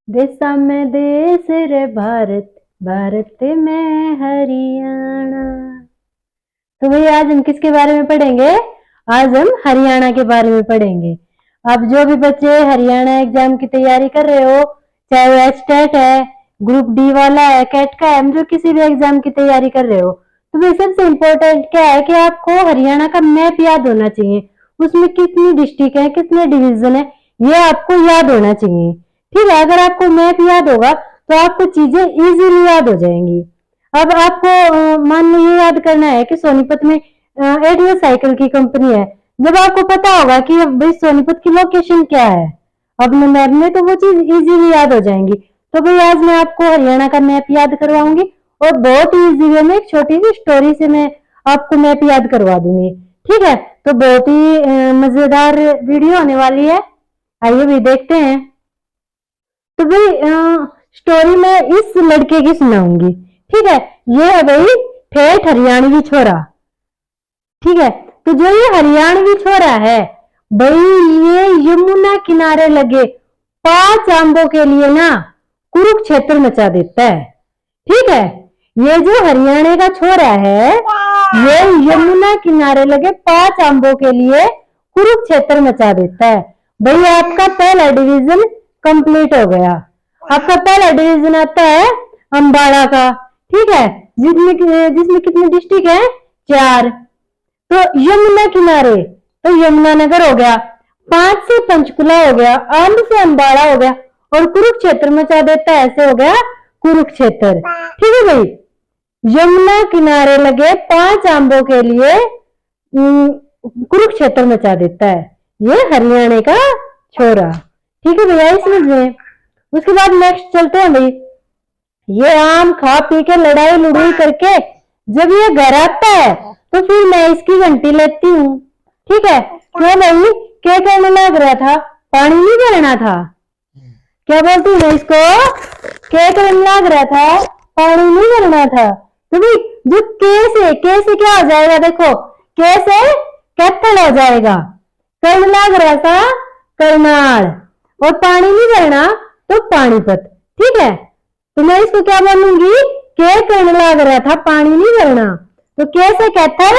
देशा में देश रे भारत, भारत में हरियाणा। तो भाई आज हम किसके बारे में पढ़ेंगे? आज हम हरियाणा के बारे में पढ़ेंगे। अब जो भी बच्चे हरियाणा एग्जाम की तैयारी कर रहे हो, चाहे वो एचटेट है, ग्रुप डी वाला है, कैट का है, जो किसी भी एग्जाम की तैयारी कर रहे हो, तो भाई सबसे इम्पोर्टेंट क्या है कि आपको हरियाणा का मैप याद होना चाहिए। उसमें कितनी डिस्ट्रिक्ट है, कितने डिवीजन है, ये आपको याद होना चाहिए। ठीक है, अगर आपको मैप याद होगा तो आपको चीजें इजीली याद हो जाएंगी। अब आपको मान लो ये याद करना है कि सोनीपत में एडवे साइकिल की कंपनी है। जब आपको पता होगा कि भाई सोनीपत की लोकेशन क्या है अपने मैप में, तो वो चीज इजीली याद हो जाएंगी। तो भाई आज मैं आपको हरियाणा का मैप याद करवाऊंगी और बहुत ही इजी वे में एक छोटी सी स्टोरी से मैं आपको मैप याद करवा दूंगी। ठीक है, तो बहुत ही मजेदार वीडियो होने वाली है। आइए भी देखते हैं। तो भाई स्टोरी मैं इस लड़के की सुनाऊंगी। ठीक है, ये है भाई ठेठ हरियाणवी छोरा। ठीक है, तो जो ये हरियाणवी छोरा है भाई, ये यमुना किनारे लगे 5 आंबों के लिए ना कुरुक्षेत्र मचा देता है। ठीक है, ये जो हरियाणा का छोरा है, ये यमुना किनारे लगे 5 आंबों के लिए कुरुक्षेत्र मचा देता है। भाई आपका पहला डिवीजन कंप्लीट हो गया। आपका पहला डिवीजन आता है अंबाला का। ठीक है, जिसमें जिसमें कितने डिस्ट्रिक्ट है? 4। तो यमुना किनारे तो यमुनानगर हो गया, 5 से पंचकुला हो गया, आंब से अंबाला हो गया और कुरुक्षेत्र मचा देता है, ऐसे हो गया कुरुक्षेत्र। ठीक है भाई, यमुना किनारे लगे 5 आंबों के लिए कुरुक्षेत्र मचा देता है ये हरियाणा का छोरा। ठीक है भैया, समझ में। उसके बाद नेक्स्ट चलते हैं भाई। ये आम खा पी के लड़ाई लुड़ाई करके जब ये घर आता है तो फिर मैं इसकी घंटी लेती हूँ। ठीक है, क्यों भाई, क्या करने लग रहा था? पानी नहीं भरना था? क्या बोलती है इसको? क्या करने लग रहा था? पानी नहीं भरना था। तो भाई जो कैसे क्या हो जाएगा? देखो, कैसे कैथल हो जाएगा। करने लग रहा था करनाल, और पानी नहीं भरना तो पानीपत। ठीक है, तो मैं इसको क्या बोलूंगी? क्या करने लग रहा था, पानी नहीं भरना, तो कैसे कैथल,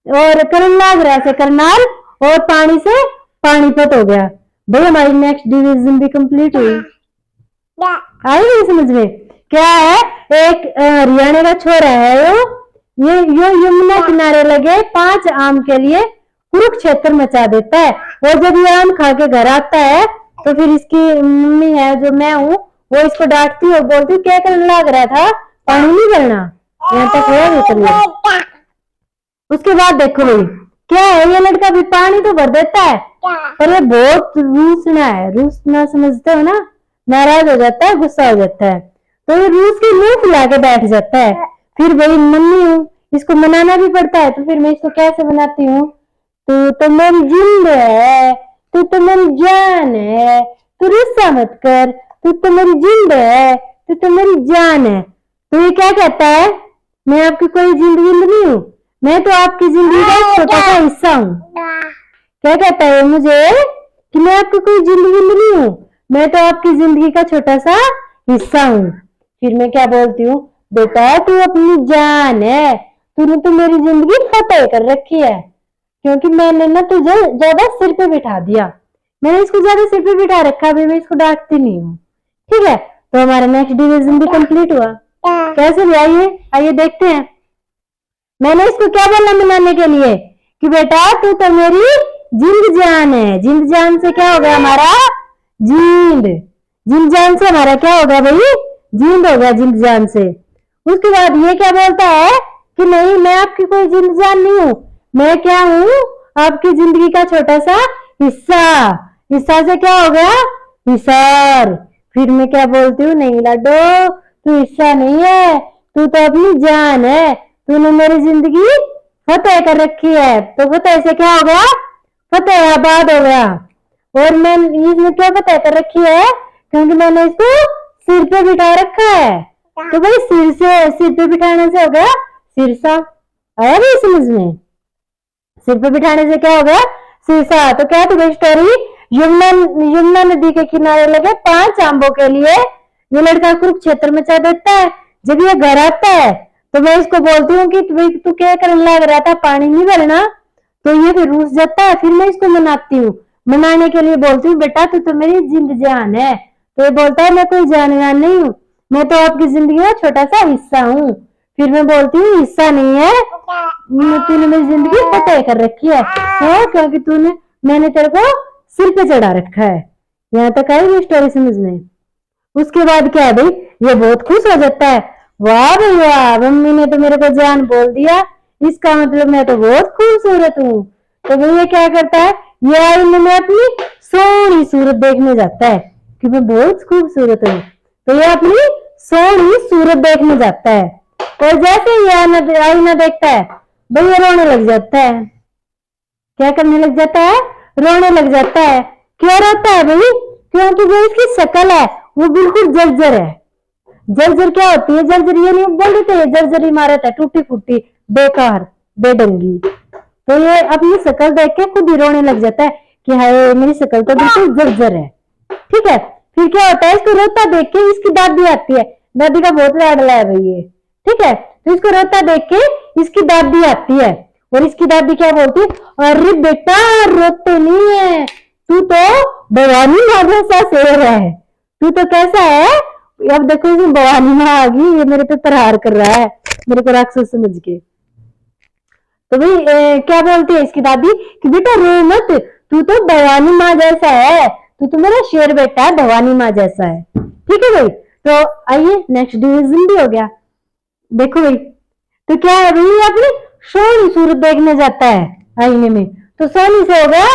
और करने लग रहा से करनाल, और पानी से पानीपत हो गया। भाई हमारी नेक्स्ट डिवीजन भी कंप्लीट हुई। आई नहीं समझ में? क्या है, एक हरियाणा का छोरा है ये यमुना किनारे लगे 5 आम के लिए कुरुक्षेत्र मचा देता है। और जब ये आम खा के घर आता है तो फिर इसकी मम्मी है, जो मैं हूँ, वो इसको डांटती है और बोलती है क्या करने लग रहा था, पानी नहीं भरना। यहाँ तक है। उसके बाद देखो भाई, क्या है, ये लड़का भी पानी तो भर देता है, पर ये बहुत रूसना है। रूसना समझते हो ना? नाराज हो जाता है, गुस्सा हो जाता है, तो ये रूस के मुंह फुला के बैठ जाता है। फिर भाई मम्मी हूँ, इसको मनाना भी पड़ता है। तो फिर मैं इसको कैसे बनाती हूँ? तू तो मेरी जिंद है, तू तो मेरी जान है, तू गुस्सा मत कर, तू तो मेरी जिंद है, तू तो मेरी जान है। तो ये क्या कहता है? मैं आपकी कोई जिंद विंद नहीं हूँ, मैं तो आपकी जिंदगी का एक छोटा सा हिस्सा हूँ। क्या कहता है मुझे? कि मैं आपकी कोई जिंद विंद नहीं हूँ, मैं तो आपकी जिंदगी का छोटा सा हिस्सा हूँ। फिर मैं क्या बोलती हूँ? बेटा तू अपनी जान है, तूने तो मेरी जिंदगी फतेह कर रखी है, क्योंकि मैंने ना तुझे ज्यादा सिर पे बिठा दिया। मैंने इसको ज्यादा सिर पे बिठा रखा, अभी मैं इसको डांटती नहीं हूँ। ठीक है, तो हमारा नेक्स्ट डिवीजन भी कंप्लीट हुआ। कैसे भी? आइए देखते हैं। मैंने इसको क्या बोला मनाने के लिए? कि बेटा तू तो मेरी जिंद जान है। जिंद जान से क्या हो गया हमारा? जिंद। जिंद जान से हमारा क्या हो गया भाई? जिंद हो गया जिंद जान से। उसके बाद ये क्या बोलता है? कि नहीं, मैं आपकी कोई जिंद जान नहीं हूँ, मैं क्या हूँ? आपकी जिंदगी का छोटा सा हिस्सा। हिस्सा से क्या हो गया? हिसार। फिर मैं क्या बोलती हूँ? नहीं लाडो, तू हिस्सा नहीं है, तू तो अपनी जान है, तूने मेरी जिंदगी फतेह कर रखी है। तो फतेह से क्या हो गया? फतेहाबाद हो गया। और मैं इसमें क्या फतेह कर रखी है? क्योंकि मैंने इसको सिर पे बिठा रखा है। तो भाई सिर पे बिठाने से हो गया सिरसा। आया भाई समझ में? सिर पे बिठाने से क्या हो गया? सिरसा। तो क्या थी भाई स्टोरी? यमुना यमुना नदी के किनारे लगे 5 आंबों के लिए ये लड़का कुरुक्षेत्र में मचा देता है। जब ये घर आता है तो मैं इसको बोलती हूँ कि तू क्या करने लग रहा था, पानी नहीं भरना, तो ये फिर रूठ जाता है। फिर मैं इसको मनाती हूँ, मनाने के लिए बोलती हूँ बेटा तू तो मेरी जिंद जान है। तो ये बोलता है मैं कोई जान नहीं हूँ, मैं तो आपकी जिंदगी का छोटा सा हिस्सा हूँ। फिर मैं बोलती हूँ हिस्सा नहीं है, तूने मेरी जिंदगी फतेह कर रखी है, क्योंकि मैंने तेरे को सिर पे चढ़ा रखा है। यहाँ तक आई ये स्टोरी समझ में। उसके बाद क्या है भाई, ये बहुत खुश हो जाता है, वाह भाई वाह, मम्मी ने तो मेरे को जान बोल दिया, इसका मतलब मैं तो बहुत खूबसूरत हूँ। तो भाई ये क्या करता है, ये आईने में अपनी सोनी सूरत देखने जाता है कि मैं बहुत खूबसूरत हूँ। तो ये अपनी सोनी सूरत देखने जाता है, और जैसे ये आईना देखता है भाई ये रोने लग जाता है। क्या करने लग जाता है, रोने लग जाता है। क्यों रोता है भाई, क्योंकि जो इसकी शक्ल है वो बिल्कुल जर्जर है। जर्जर क्या होती है, जर्जर ये नहीं बोल देते, जर्जर इमारत है, टूटी फूटी बेकार बेढंगी। तो ये अपनी शक्ल देख के खुद ही रोने लग जाता है कि हाय मेरी शक्ल तो बिल्कुल जर्जर है। ठीक है, फिर क्या होता है, इसको रोता देख के इसकी दादी आती है, दादी का बहुत लाडला है भाई ये। ठीक है, तो इसको रोता देख के इसकी दादी आती है, और इसकी दादी क्या बोलती है, अरे बेटा रोते नहीं है, तू तो भवानी माँ जैसा शेर है, तू तो कैसा है। अब देखो इसमें भवानी माँ आ गई, ये मेरे पे प्रहार कर रहा है मेरे को राक्षस समझ के। तो भाई क्या बोलती है इसकी दादी कि बेटा रो मत, तू तो भवानी माँ जैसा है, तू तो मेरा शेर बेटा है, भवानी माँ जैसा है। ठीक है भाई, तो आइए नेक्स्ट डिवीजन भी हो गया। देखो भाई, तो क्या है भाई, अपनी सोनी सूरत देखने जाता है आईने में, तो सोनी से हो गया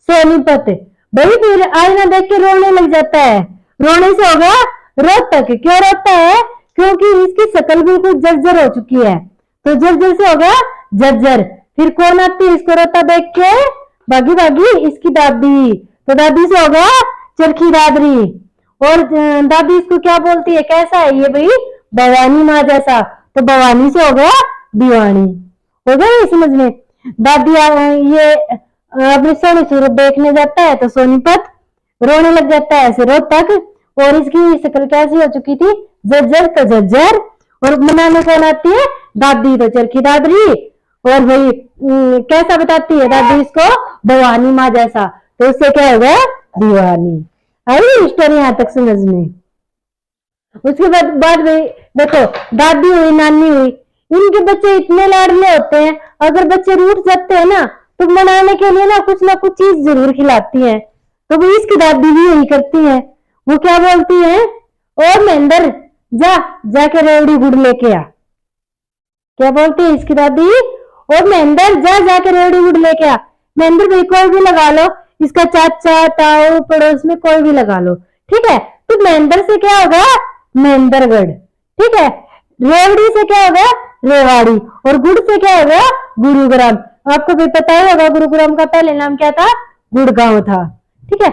सोनीपत भाई। फिर आईना देख के रोने लग जाता है, रोने से हो गया रोहतक। क्यों रोता है, क्योंकि इसकी शक्ल बिल्कुल जर्जर हो चुकी है, तो जर्जर से हो गया जर्जर। फिर कौन आती है इसको रोता देख के, भागी भागी इसकी दादी, तो दादी से हो गया चरखी दादरी। और दादी इसको क्या बोलती है, कैसा है ये भाई, भवानी माँ जैसा, तो भवानी से हो गया दीवानी। हो गया ये समझ में। दादी ये अपनी सोनी सूरत देखने जाता है तो सोनीपत, रोने लग जाता है ऐसे रोहतक, और इसकी शक्ल कैसी हो चुकी थी, जर्जर तो जर्जर। और मनाने कौन आती है, दादी, तो चरखी दादरी। और भाई कैसा बताती है दादी इसको, भवानी माँ जैसा, तो उससे क्या हो गया दीवानी। आई स्टोरी यहाँ तक समझ में। उसके बाद भाई देखो, दादी हुई नानी हुई, इनके बच्चे इतने लाडले होते हैं, अगर बच्चे रूठ जाते हैं ना तो मनाने के लिए ना कुछ चीज जरूर खिलाती हैं। तो वो इसकी दादी भी यही करती है। वो क्या बोलती है, ओ महेंद्र जाके रेवड़ी गुड़ लेके आ। क्या बोलती है इसकी दादी, ओ महेंद्र जाके रेवड़ी गुड़ लेके आ। महेंद्र भाई कोई भी लगा लो, इसका चाचा ताऊ पड़ोस में कोई भी लगा लो। ठीक है, तो महेंद्र से क्या होगा, महेंद्रगढ़। ठीक है, रेवड़ी से क्या होगा, रेवाड़ी, और गुड़ से क्या होगा, गुरुग्राम। आपको भी पता ही होगा गुरुग्राम का पहले नाम क्या था, गुड़गांव था। ठीक है,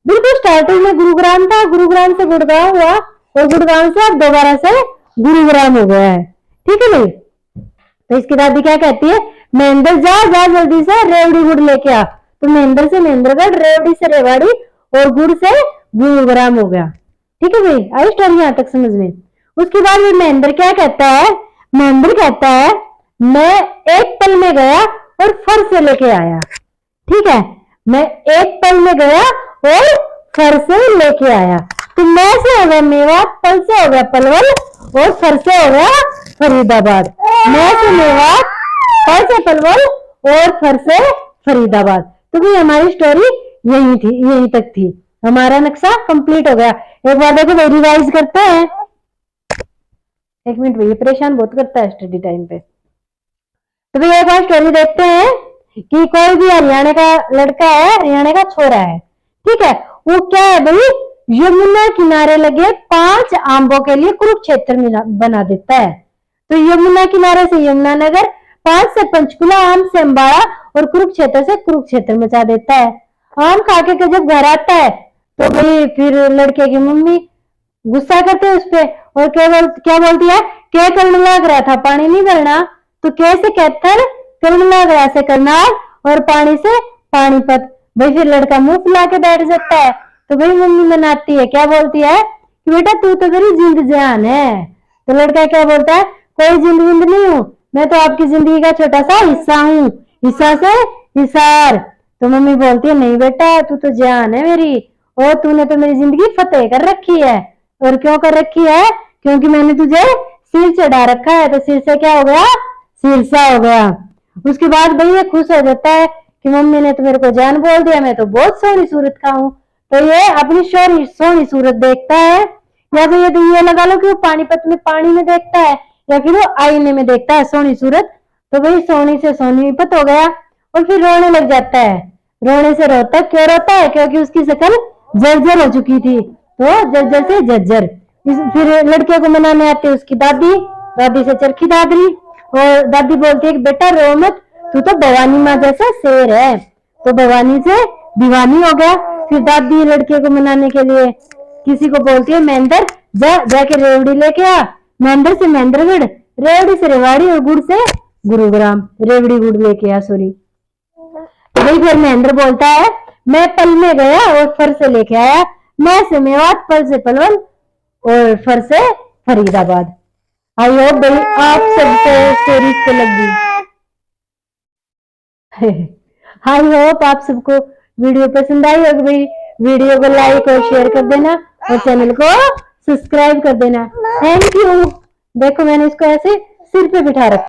बिल्कुल स्टार्टिंग में गुरुग्राम था, गुरुग्राम से गुड़गांव हुआ, और गुड़गांव से अब दोबारा से गुरुग्राम हो गया है। ठीक है भाई, तो इसकी दादी क्या कहती है, महेंद्र जा जल्दी से रेवड़ी गुड़ लेके आ। तो महेंद्र से महेंद्रगढ़, रेवड़ी से रेवाड़ी, और गुड़ से गुरुग्राम हो गया। ठीक है भाई, आई स्टोरी यहाँ तक समझ में। उसके बाद में महेंद्र क्या कहता है, महेंद्र कहता है मैं एक पल में गया और फर से लेके आया। ठीक है, मैं एक पल में गया और फर से लेके आया। तो मैं से हो गया मेवात, पल से हो गया पलवल, और फर से हो गया फरीदाबाद। मैं से मेवात, पल से पलवल, और फर से फरीदाबाद। तो भाई हमारी स्टोरी यही थी, यही तक थी, हमारा नक्शा कंप्लीट हो गया। एक बार देखो भाई रिवाइज करते हैं। एक मिनट भैया, परेशान बहुत करता है स्टडी टाइम पे। तो भाई एक बार स्टोरी देखते हैं कि कोई भी हरियाणा का लड़का है, हरियाणा का छोरा है। ठीक है, वो क्या है भाई, यमुना किनारे लगे 5 आंबों के लिए कुरुक्षेत्र बना देता है। तो यमुना किनारे से यमुनानगर, 5 से पंचकुला, आम से अम्बाड़ा, और कुरुक्षेत्र से कुरुक्षेत्र मचा देता है। आम खा के जब घर आता है तो भाई फिर लड़के की मम्मी गुस्सा करते है उस पे, और क्या बोलती है, क्या करने लग रहा था, पानी नहीं भरना, तो कैसे कहकर करने लग रहा से करनाल, और पानी से पानीपत। भाई फिर लड़का मुंह फुला के बैठ जाता है। तो भाई मम्मी मनाती है, क्या बोलती है कि बेटा तू तो मेरी जिंद जान है। तो लड़का क्या बोलता है, कोई जिंद विंद नहीं हूं, मैं तो आपकी जिंदगी का छोटा सा हिस्सा हूँ, हिस्सा से हिसार। तो मम्मी बोलती है नहीं बेटा तू तो जान है मेरी, और तूने तो मेरी जिंदगी फतेह कर रखी है। और क्यों कर रखी है, क्योंकि मैंने तुझे सिर चढ़ा रखा है, तो सिर से क्या हो गया, सिरसा हो गया। उसके बाद भाई ये खुश हो जाता है कि मम्मी ने तो मेरे को जान बोल दिया, मैं तो बहुत सोहनी सूरत का हूँ। तो ये अपनी सोहनी सूरत देखता है, या फिर ये तो ये लगा लो कि वो पानीपत में पानी में देखता है, या फिर वो आईने में देखता है सोहनी सूरत। तो भाई सोनी से सोनीपत हो गया, और फिर रोने लग जाता है। रोने से रोता क्यों रोता है, क्योंकि उसकी शक्ल जर्जर हो चुकी थी, तो जर्जर से जर्जर। फिर लड़के को मनाने आती है उसकी दादी, दादी से चरखी दादरी, और दादी बोलती है कि बेटा रो मत, तू तो भवानी माँ जैसा शेर है। तो भवानी से दीवानी हो गया। फिर दादी लड़के को मनाने के लिए किसी को बोलती है महेंद्र जा जाके रेवड़ी लेके आ, महेंद्र से महेंद्रगढ़, रेवड़ी से रेवाड़ी, और गुड़ से गुरुग्राम, रेवड़ी गुड़ लेके आ सॉरी। तो भाई फिर महेंद्र बोलता है मैं पल में गया और फर से लेके आया, मैं से मेवात, पल से पलवल, और फर से फरीदाबाद। आई होप भाई आप सबको स्टोरी से लगी। आई होप आप सबको वीडियो पसंद आई होगी। भाई वीडियो को लाइक और शेयर कर देना, और चैनल को सब्सक्राइब कर देना। Thank you. देखो मैंने इसको ऐसे सिर पे बिठा रखा।